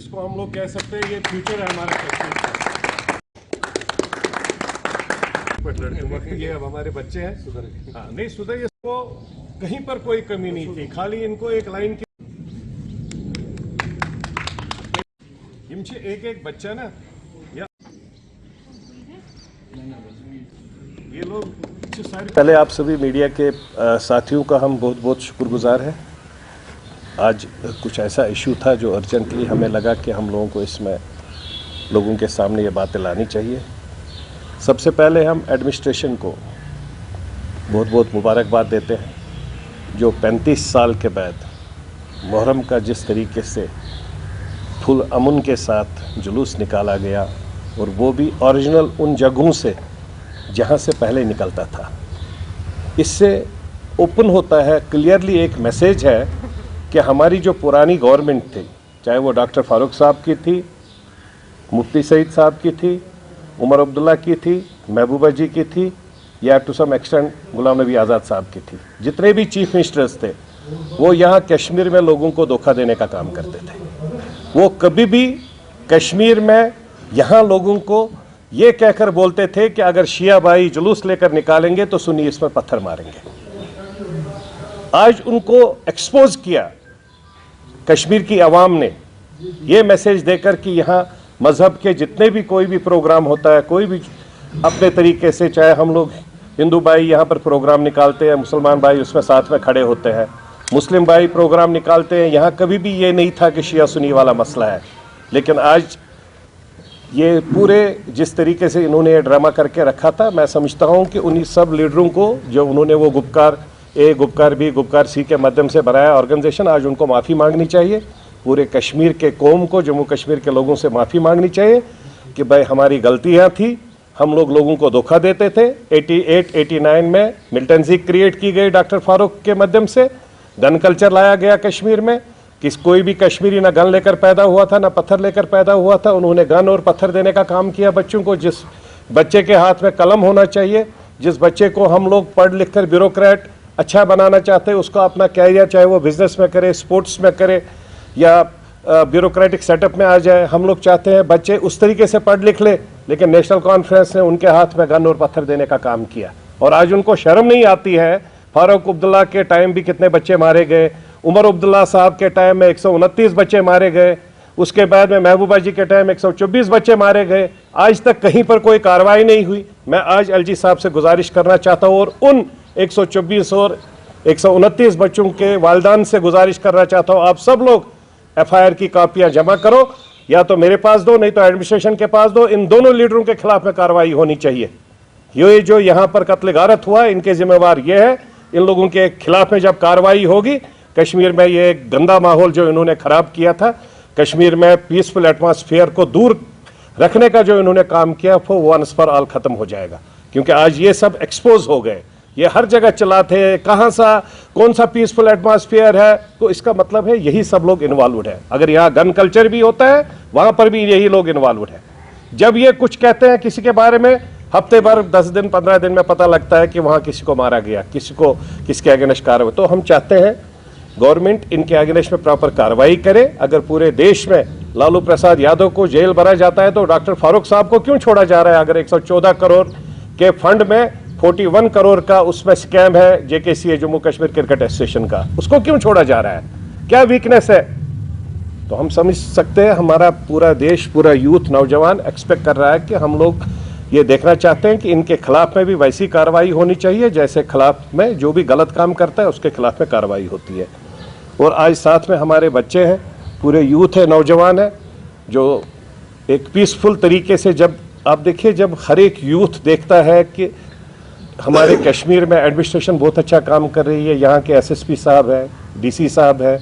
जिसको हम लोग कह सकते हैं ये फ्यूचर है हमारा कश्मीर का। ये अब हमारे बच्चे हैं, सुधर गए। हाँ नहीं सुधर, इसको कहीं पर कोई कमी नहीं थी, खाली इनको एक लाइन की एक एक बच्चा ना, या ये लोग पहले आप सभी मीडिया के साथियों का हम बहुत बहुत शुक्रगुजार हैं। आज कुछ ऐसा इशू था जो अर्जेंटली हमें लगा कि हम लोगों को इसमें लोगों के सामने ये बातें लानी चाहिए। सबसे पहले हम एडमिनिस्ट्रेशन को बहुत बहुत मुबारकबाद देते हैं जो 35 साल के बाद मुहर्रम का जिस तरीके से फुल अमन के साथ जुलूस निकाला गया, और वो भी ओरिजिनल उन जगहों से जहाँ से पहले निकलता था। इससे ओपन होता है, क्लियरली एक मैसेज है कि हमारी जो पुरानी गवर्नमेंट थी, चाहे वो डॉक्टर फारूक साहब की थी, मुफ्ती सईद साहब की थी, उमर अब्दुल्ला की थी, महबूबा जी की थी, या to some extent Ghulam Nabi Azad साहब की थी, जितने भी चीफ मिनिस्टर्स थे वो यहाँ कश्मीर में लोगों को धोखा देने का काम करते थे। वो कभी भी कश्मीर में यहाँ लोगों को ये कहकर बोलते थे कि अगर शिया भाई जुलूस लेकर निकालेंगे तो सुन्नी इसमें पत्थर मारेंगे। आज उनको एक्सपोज किया कश्मीर की आवाम ने ये मैसेज देकर कि यहाँ मज़हब के जितने भी कोई भी प्रोग्राम होता है, कोई भी अपने तरीके से, चाहे हम लोग हिंदू भाई यहाँ पर प्रोग्राम निकालते हैं, मुसलमान भाई उसमें साथ में खड़े होते हैं, मुस्लिम भाई प्रोग्राम निकालते हैं, यहाँ कभी भी ये नहीं था कि शिया सुन्नी वाला मसला है। लेकिन आज ये पूरे जिस तरीके से इन्होंने ये ड्रामा करके रखा था, मैं समझता हूँ कि उन्हीं सब लीडरों को जो उन्होंने वो गुपकार ए, गुपकार बी, गुपकार सी के माध्यम से बनाया ऑर्गेनाइजेशन, आज उनको माफ़ी मांगनी चाहिए। पूरे कश्मीर के कौम को, जम्मू कश्मीर के लोगों से माफ़ी मांगनी चाहिए कि भाई हमारी गलतियाँ थी, हम लोगों को धोखा देते थे। 88-89 में मिलिटेंसी क्रिएट की गई डॉक्टर फारूक के माध्यम से, गन कल्चर लाया गया कश्मीर में, कोई भी कश्मीरी ना गन लेकर पैदा हुआ था ना पत्थर लेकर पैदा हुआ था। उन्होंने गन और पत्थर देने का काम किया बच्चों को। जिस बच्चे के हाथ में कलम होना चाहिए, जिस बच्चे को हम लोग पढ़ लिख कर ब्यूरोक्रेट अच्छा बनाना चाहते हैं, उसका अपना कैरियर चाहे वो बिजनेस में करे, स्पोर्ट्स में करे या ब्यूरोक्रेटिक सेटअप में आ जाए, हम लोग चाहते हैं बच्चे उस तरीके से पढ़ लिख ले। लेकिन नेशनल कॉन्फ्रेंस ने उनके हाथ में गन और पत्थर देने का काम किया, और आज उनको शर्म नहीं आती है। फारूक अब्दुल्ला के टाइम भी कितने बच्चे मारे गए, उमर अब्दुल्ला साहब के टाइम में 129 बच्चे मारे गए, उसके बाद में महबूबा जी के टाइम 124 बच्चे मारे गए। आज तक कहीं पर कोई कार्रवाई नहीं हुई। मैं आज एलजी साहब से गुजारिश करना चाहता हूँ और उन 124 और 129 बच्चों के वालिदान से गुजारिश करना चाहता हूँ, आप सब लोग एफआईआर की कापियाँ जमा करो, या तो मेरे पास दो, नहीं तो एडमिनिस्ट्रेशन के पास दो। इन दोनों लीडरों के खिलाफ में कार्रवाई होनी चाहिए। ये जो यहाँ पर कत्ल गारत हुआ, इनके जिम्मेवार ये है। इन लोगों के खिलाफ में जब कार्रवाई होगी, कश्मीर में ये गंदा माहौल जो इन्होंने खराब किया था, कश्मीर में पीसफुल एटमॉस्फेयर को दूर रखने का जो इन्होंने काम किया, वो वंस फॉर ऑल खत्म हो जाएगा। क्योंकि आज ये सब एक्सपोज हो गए, ये हर जगह चलाते, कहाँ सा कौन सा पीसफुल एटमॉस्फेयर है, तो इसका मतलब है यही सब लोग इन्वॉल्वड है। अगर यहाँ गन कल्चर भी होता है, वहाँ पर भी यही लोग इन्वॉल्वड है। जब ये कुछ कहते हैं किसी के बारे में, हफ्ते भर 10 दिन 15 दिन में पता लगता है कि वहाँ किसी को मारा गया, किसके अगेंस्ट कार्रवाई। तो हम चाहते हैं गवर्नमेंट इनके अगेंस्ट में प्रॉपर कार्रवाई करे। अगर पूरे देश में लालू प्रसाद यादव को जेल भरा जाता है तो डॉक्टर फारूक साहब को क्यों छोड़ा जा रहा है? अगर 114 करोड़ के फंड में 41 करोड़ का उसमें स्कैम है जेकेसीए जम्मू कश्मीर क्रिकेट एसोसिएशन का, उसको क्यों छोड़ा जा रहा है? क्या वीकनेस है? तो हम समझ सकते हैं हमारा पूरा देश, पूरा यूथ, नौजवान एक्सपेक्ट कर रहा है कि हम लोग ये देखना चाहते हैं कि इनके खिलाफ में भी वैसी कार्रवाई होनी चाहिए जैसे खिलाफ में जो भी गलत काम करता है उसके खिलाफ में कार्रवाई होती है। और आज साथ में हमारे बच्चे हैं, पूरे यूथ है, नौजवान है, जो एक पीसफुल तरीके से, जब आप देखिए, जब हर एक यूथ देखता है कि हमारे कश्मीर में एडमिनिस्ट्रेशन बहुत अच्छा काम कर रही है, यहाँ के एसएसपी साहब है, डीसी साहब है,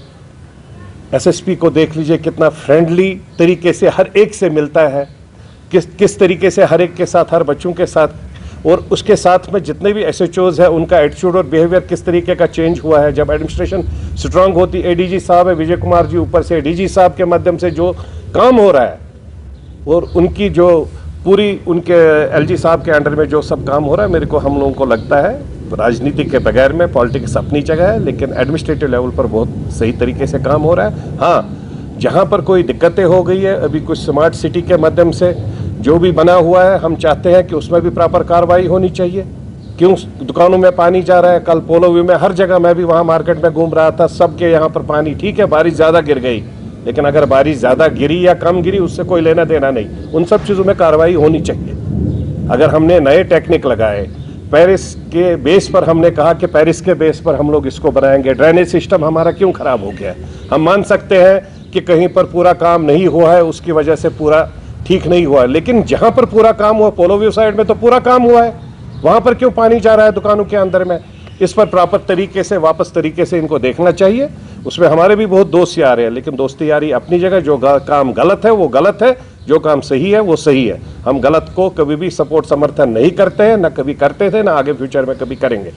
एसएसपी को देख लीजिए कितना फ्रेंडली तरीके से हर एक से मिलता है, किस तरीके से हर एक के साथ, हर बच्चों के साथ, और उसके साथ में जितने भी एसएचओज है उनका एटीट्यूड और बिहेवियर किस तरीके का चेंज हुआ है। जब एडमिनिस्ट्रेशन स्ट्रांग होती, एडीजी साहब है विजय कुमार जी, ऊपर से डीजी साहब के माध्यम से जो काम हो रहा है, और उनकी जो पूरी उनके एलजी साहब के अंडर में जो सब काम हो रहा है, मेरे को, हम लोगों को लगता है राजनीति के बगैर में पॉलिटिक्स अपनी जगह है, लेकिन एडमिनिस्ट्रेटिव लेवल पर बहुत सही तरीके से काम हो रहा है। हाँ, जहाँ पर कोई दिक्कतें हो गई है, अभी कुछ स्मार्ट सिटी के माध्यम से जो भी बना हुआ है, हम चाहते हैं कि उसमें भी प्रॉपर कार्रवाई होनी चाहिए। क्यों दुकानों में पानी जा रहा है? कल पोलो व्यू में हर जगह, मैं भी वहाँ मार्केट में घूम रहा था, सबके यहाँ पर पानी। ठीक है, बारिश ज़्यादा गिर गई, लेकिन अगर बारिश ज़्यादा गिरी या कम गिरी उससे कोई लेना देना नहीं, उन सब चीज़ों में कार्रवाई होनी चाहिए। अगर हमने नए टेक्निक लगाए, पेरिस के बेस पर हमने कहा कि पेरिस के बेस पर हम लोग इसको बनाएंगे, ड्रेनेज सिस्टम हमारा क्यों खराब हो गया है? हम मान सकते हैं कि कहीं पर पूरा काम नहीं हुआ है, उसकी वजह से पूरा ठीक नहीं हुआ है, लेकिन जहां पर पूरा काम हुआ, पोलो व्यू साइड में तो पूरा काम हुआ है, वहां पर क्यों पानी जा रहा है दुकानों के अंदर में? इस पर प्रॉपर तरीके से, वापस तरीके से इनको देखना चाहिए। उसमें हमारे भी बहुत दोस्त यार हैं, लेकिन दोस्ती यारी अपनी जगह। जो काम गलत है वो गलत है, जो काम सही है वो सही है। हम गलत को कभी भी सपोर्ट समर्थन नहीं करते हैं, ना कभी करते थे, ना आगे फ्यूचर में कभी करेंगे।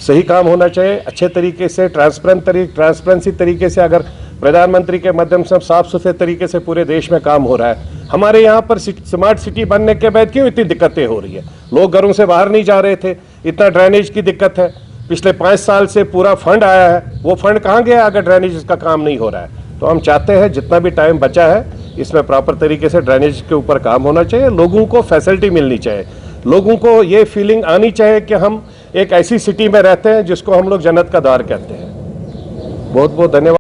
सही काम होना चाहिए, अच्छे तरीके से, ट्रांसपेरेंसी तरीके से। अगर प्रधानमंत्री के माध्यम से साफ सुथरे तरीके से पूरे देश में काम हो रहा है, हमारे यहाँ पर स्मार्ट सिटी बनने के बाद क्यों इतनी दिक्कतें हो रही है? लोग घरों से बाहर नहीं जा रहे थे, इतना ड्रेनेज की दिक्कत है। पिछले 5 साल से पूरा फंड आया है, वो फंड कहाँ गया अगर ड्रेनेज का काम नहीं हो रहा है? तो हम चाहते हैं जितना भी टाइम बचा है, इसमें प्रॉपर तरीके से ड्रेनेज के ऊपर काम होना चाहिए। लोगों को फैसिलिटी मिलनी चाहिए, लोगों को ये फीलिंग आनी चाहिए कि हम एक ऐसी सिटी में रहते हैं जिसको हम लोग जन्नत का द्वार कहते हैं। बहुत बहुत धन्यवाद।